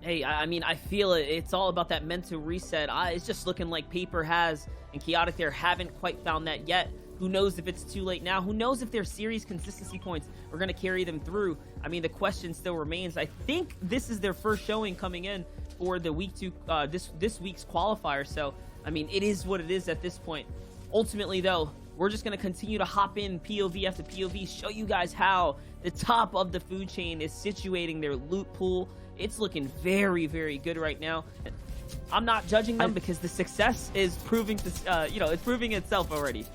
Hey, I mean, I feel it. It's all about that mental reset. It's just looking like Paper has and Chaotic there haven't quite found that yet. Who knows if it's too late now? Who knows if their series consistency points are going to carry them through? I mean, the question still remains. I think this is their first showing coming in for the week two, this week's qualifier. So, I mean, it is what it is at this point. Ultimately, though, we're just going to continue to hop in POV after POV, show you guys how the top of the food chain is situating their loot pool. It's looking very, very good right now. I'm not judging them because the success is proving to, it's proving itself already.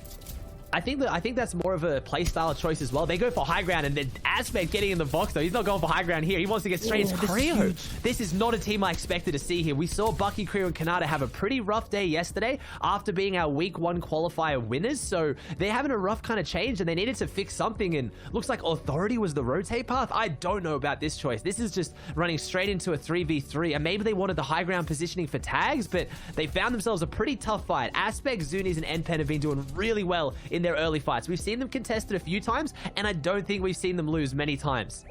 I think that's more of a playstyle choice as well. They go for high ground, and then Aspect getting in the box, though. He's not going for high ground here. He wants to get straight into Creo. This is not a team I expected to see here. We saw Bucky, Creo, and Kanata have a pretty rough day yesterday after being our week 1 qualifier winners. So they're having a rough kind of change, and they needed to fix something, and looks like Authority was the rotate path. I don't know about this choice. This is just running straight into a 3v3, and maybe they wanted the high ground positioning for tags, but they found themselves a pretty tough fight. Aspect, Zunis, and NPen have been doing really well in their early fights. We've seen them contested a few times, and I don't think we've seen them lose many times.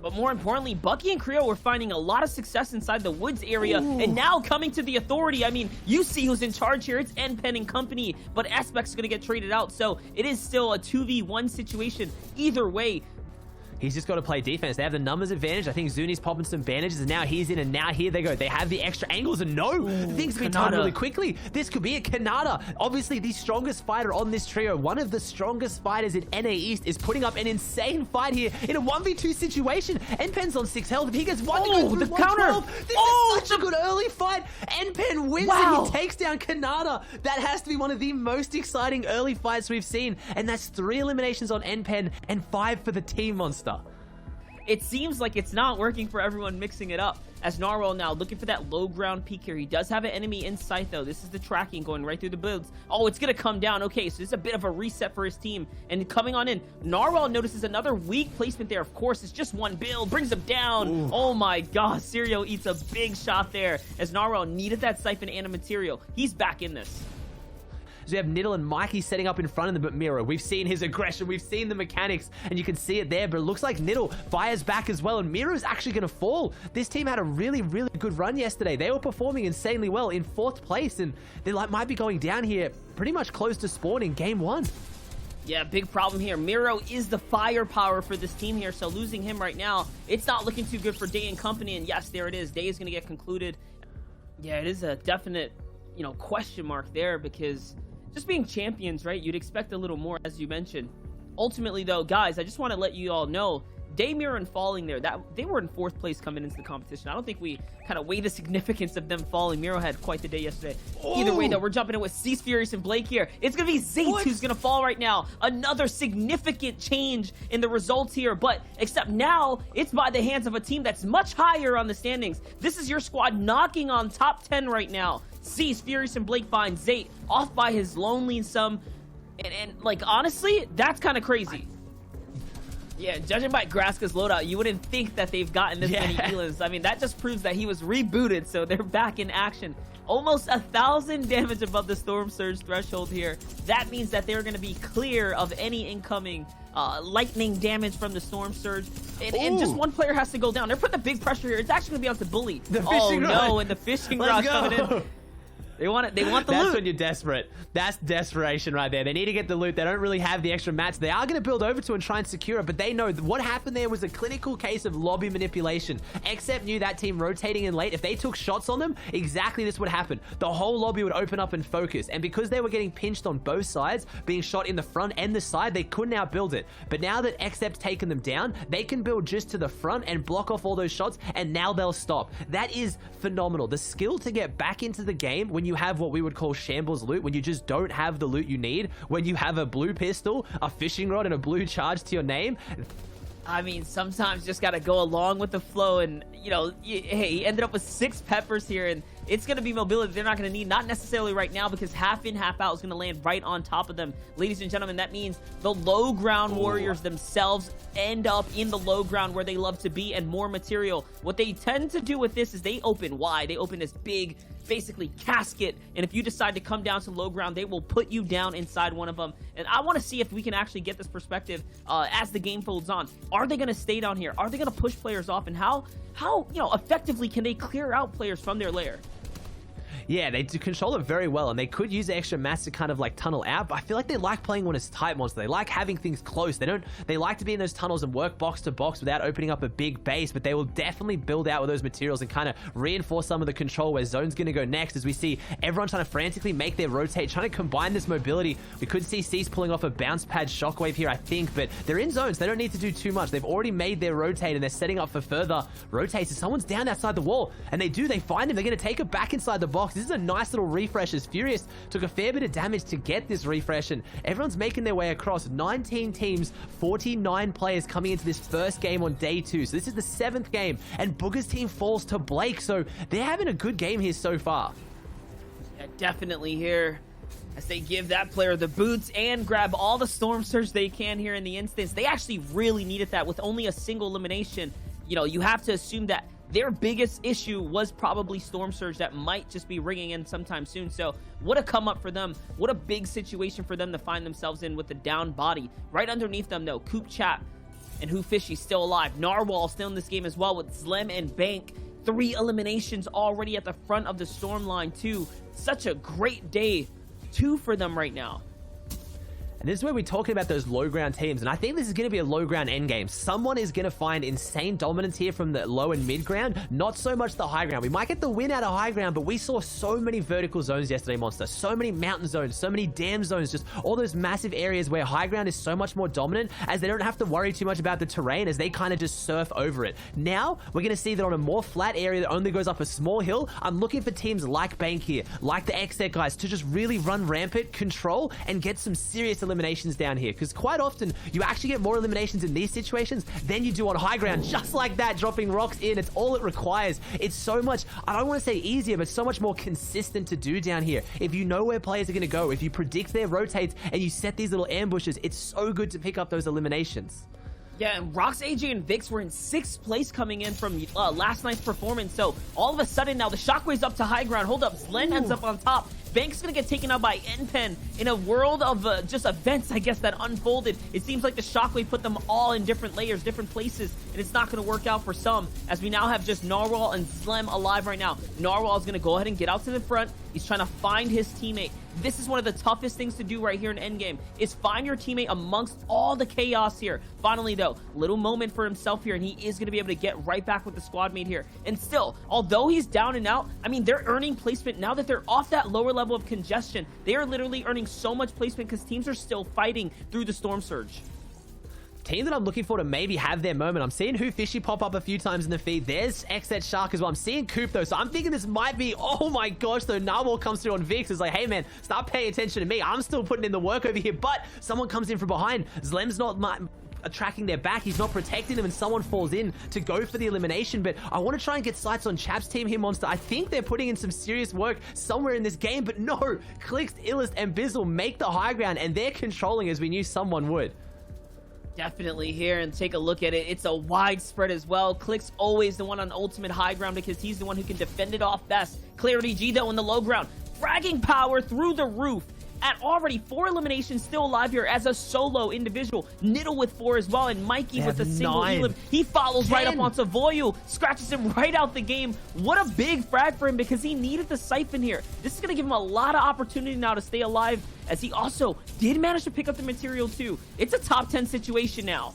But more importantly, Bucky and Creo were finding a lot of success inside the woods area, and now coming to the Authority. I mean, you see who's in charge here. It's NPen and company, but Aspect's going to get traded out, so it is still a 2v1 situation. Either way, he's just got to play defense. They have the numbers advantage. I think Zuni's popping some bandages, and now he's in, and now here they go. They have the extra angles, and things have been turned really quickly. This could be a Kanata. Obviously, the strongest fighter on this trio, one of the strongest fighters in NA East, is putting up an insane fight here in a 1v2 situation. NPen's on 6 health. If he gets one to go through the counter. This is such a good early fight. NPen wins, and he takes down Kanata. That has to be one of the most exciting early fights we've seen, and that's 3 eliminations on NPen and 5 for the team Monster. It seems like it's not working for everyone mixing it up, as Narwhal now looking for that low ground peek here. He does have an enemy in sight, though. This is the tracking going right through the builds. Oh, it's going to come down. Okay, so this is a bit of a reset for his team. And coming on in, Narwhal notices another weak placement there. Of course, it's just one build. Brings him down. Ooh. Oh my gosh, Sirio eats a big shot there, as Narwhal needed that siphon and a material. He's back in this. So we have Niddle and Mikey setting up in front of them, but Miro, we've seen his aggression, we've seen the mechanics, and you can see it there, but it looks like Niddle fires back as well, and Miro's actually going to fall. This team had a really, really good run yesterday. They were performing insanely well in 4th place, and they might be going down here pretty much close to spawn in game 1. Yeah, big problem here. Miro is the firepower for this team here, so losing him right now, it's not looking too good for Day and company, and yes, there it is. Day is going to get concluded. Yeah, it is a definite, question mark there, because just being champions, right? You'd expect a little more, as you mentioned. Ultimately, though, guys, I just want to let you all know, Day, Miro, and falling there, that they were in 4th place coming into the competition. I don't think we kind of weigh the significance of them falling. Miro had quite the day yesterday. Either way, though, we're jumping in with Cease, Furious, and Blake here. It's going to be Zayt who's going to fall right now. Another significant change in the results here, but except now, it's by the hands of a team that's much higher on the standings. This is your squad knocking on top 10 right now. Cease, Furious, and Blake find Zayt off by his lonely sum. And like, honestly, that's kind of crazy. Yeah, judging by Graska's loadout, you wouldn't think that they've gotten this many Elans. I mean, that just proves that he was rebooted, so they're back in action. Almost 1,000 damage above the Storm Surge threshold here. That means that they're going to be clear of any incoming lightning damage from the Storm Surge. And just one player has to go down. They're putting the big pressure here. It's actually going to be out to Bully. The fishing rod. No, and the fishing rod coming in. They want the loot. That's when you're desperate. That's desperation right there. They need to get the loot. They don't really have the extra mats. They are going to build over to and try and secure it, but they know that what happened there was a clinical case of lobby manipulation. Xcept knew that team rotating in late. If they took shots on them, exactly this would happen. The whole lobby would open up and focus, and because they were getting pinched on both sides, being shot in the front and the side, they couldn't outbuild it. But now that Xcept's taken them down, they can build just to the front and block off all those shots, and now they'll stop. That is phenomenal. The skill to get back into the game when you have what we would call shambles loot, when you just don't have the loot you need, when you have a blue pistol, a fishing rod, and a blue charge to your name. I mean, sometimes you just gotta go along with the flow, and hey, he ended up with 6 peppers here, and it's going to be mobility they're not going to need, not necessarily right now, because half in, half out is going to land right on top of them. Ladies and gentlemen, that means the low ground warriors themselves end up in the low ground where they love to be, and more material. What they tend to do with this is they open wide. They open this big, basically casket, and if you decide to come down to low ground, they will put you down inside one of them. And I want to see if we can actually get this perspective as the game folds on. Are they going to stay down here? Are they going to push players off? And how effectively can they clear out players from their lair? Yeah, they do control it very well, and they could use the extra mass to kind of like tunnel out, but I feel like they like playing when it's tight, Monster. They like having things close. They like to be in those tunnels and work box to box without opening up a big base, but they will definitely build out with those materials and kind of reinforce some of the control where Zone's going to go next, as we see everyone trying to frantically make their rotate, trying to combine this mobility. We could see Cease pulling off a bounce pad shockwave here, I think, but they're in zones. They don't need to do too much. They've already made their rotate, and they're setting up for further rotates. Someone's down outside the wall, and they find him. They're going to take it back inside the box. This is a nice little refresh, as Furious took a fair bit of damage to get this refresh, and everyone's making their way across. 19 teams, 49 players coming into this first game on day 2. So this is the 7th game, and Booger's team falls to Blake. So they're having a good game here so far. Yeah, definitely here, as they give that player the boots and grab all the Storm Surge they can here in the instance. They actually really needed that with only a single elimination. You know, you have to assume that their biggest issue was probably Storm Surge that might just be ringing in sometime soon. So what a come up for them. What a big situation for them to find themselves in with the down body. Right underneath them, though, Coop Chap and Who Fishy still alive. Narwhal still in this game as well with Zlem and Bank. 3 eliminations already at the front of the storm line, too. Such a great day, 2 for them right now. And this is where we're talking about those low ground teams, and I think this is going to be a low ground end game. Someone is going to find insane dominance here from the low and mid ground, not so much the high ground. We might get the win out of high ground, but we saw so many vertical zones yesterday, Monster. So many mountain zones, so many dam zones, just all those massive areas where high ground is so much more dominant, as they don't have to worry too much about the terrain, as they kind of just surf over it. Now, we're going to see that on a more flat area that only goes up a small hill. I'm looking for teams like Bank here, like the XZ guys, to just really run rampant, control, and get some serious eliminations down here, because quite often you actually get more eliminations in these situations than you do on high ground, just like that, dropping rocks in. It's all it requires. It's so much, I don't want to say easier, but so much more consistent to do down here. If you know where players are going to go, if you predict their rotates and you set these little ambushes, it's so good to pick up those eliminations. Yeah, and Rox, AJ, and Vix were in 6th place coming in from last night's performance. So all of a sudden now the Shockwave's up to high ground. Hold up, Zlen ends up on top. Bank's gonna get taken out by NPen in a world of just events, I guess, that unfolded. It seems like the Shockwave put them all in different layers, different places, and it's not gonna work out for some, as we now have just Narwhal and Zlem alive right now. Narwhal is gonna go ahead and get out to the front. He's trying to find his teammate. This is one of the toughest things to do right here in Endgame, is find your teammate amongst all the chaos here. Finally, though, little moment for himself here, and he is going to be able to get right back with the squad mate here. And still, although he's down and out, I mean, they're earning placement now that they're off that lower level of congestion. They are literally earning so much placement because teams are still fighting through the Storm Surge. Team that I'm looking for to maybe have their moment. I'm seeing Who Fishy pop up a few times in the feed. There's XZ Shark as well. I'm seeing Coop though, so I'm thinking this might be, oh my gosh, though. Narwhal comes through on Vix. It's like, hey man, start paying attention to me. I'm still putting in the work over here, but someone comes in from behind. Zlem's not tracking their back. He's not protecting them, and someone falls in to go for the elimination. But I want to try and get sights on Chap's team here, Monster. I think they're putting in some serious work somewhere in this game, but no. Clix, Illest, and Bizzle make the high ground, and they're controlling as we knew someone would. Definitely here, and take a look at it. It's a wide spread as well. Click's always the one on ultimate high ground because he's the one who can defend it off best. Clarity G though in the low ground. Fragging power through the roof. At already 4 eliminations still alive here as a solo individual. Niddle with 4 as well, and Mikey with a single elim. He follows right up onto Voyu, scratches him right out the game. What a big frag for him because he needed the siphon here. This is going to give him a lot of opportunity now to stay alive, as he also did manage to pick up the material too. It's a top 10 situation now.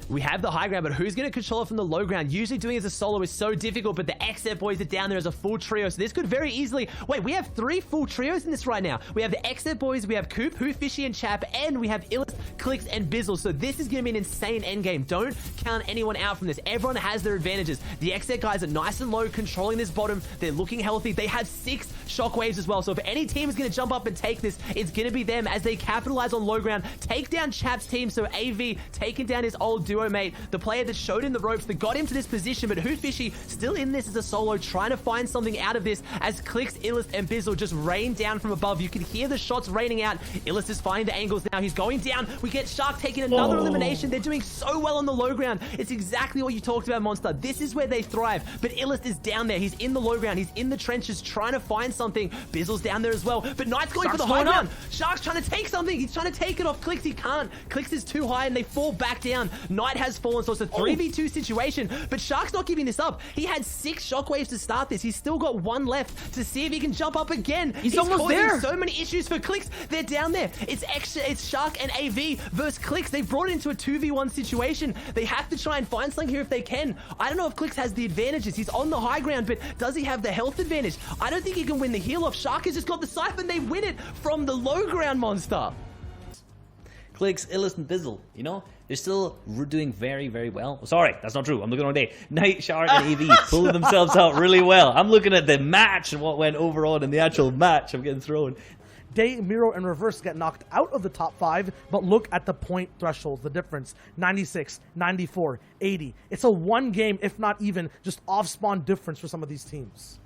We have the high ground, but who's going to control it from the low ground? Usually doing it as a solo is so difficult, but the XZ boys are down there as a full trio, so this could very easily... Wait, we have 3 full trios in this right now. We have the XZ boys, we have Coop, Who Fishy, and Chap, and we have Illest Clix, and Bizzle. So this is going to be an insane endgame. Don't count anyone out from this. Everyone has their advantages. The Xset guys are nice and low, controlling this bottom. They're looking healthy. They have 6 shockwaves as well. So if any team is going to jump up and take this, it's going to be them as they capitalize on low ground, take down Chap's team. So AV taking down his old duo mate, the player that showed him the ropes, that got him to this position. But Hootfishy still in this as a solo, trying to find something out of this as Clix, Illust, and Bizzle just rain down from above. You can hear the shots raining out. Illust is finding the angles now. He's going down. We get Shark taking another elimination. They're doing so well on the low ground. It's exactly what you talked about, Monster. This is where they thrive. But Illust is down there. He's in the low ground. He's in the trenches trying to find something. Bizzle's down there as well. But Knight's going for the high ground. Shark's trying to take something. He's trying to take it off Clix. He can't. Clix is too high and they fall back down. Knight has fallen, so it's a 3v2 situation. But Shark's not giving this up. He had 6 shockwaves to start this. He's still got 1 left to see if he can jump up again. He's almost there. So many issues for Clix. They're down there. It's Shark and AV versus Clix. They brought it into a 2v1 situation. They have to try and find something here if they can. I don't know if Clix has the advantages. He's on the high ground, but does he have the health advantage? I don't think he can win the heal off. Shark has just got the siphon. They win it from the low ground, Monster. Clix, Illust, and Bizzle, you know, they're still doing very, very well. Sorry, that's not true. I'm looking all day. Knight, Shark, and AV pulling themselves out really well. I'm looking at the match and what went over on in the actual match. I'm getting thrown. Day, Miro, and Reverse get knocked out of the top 5, but look at the point thresholds, the difference. 96, 94, 80. It's a 1 game, if not even, just off-spawn difference for some of these teams.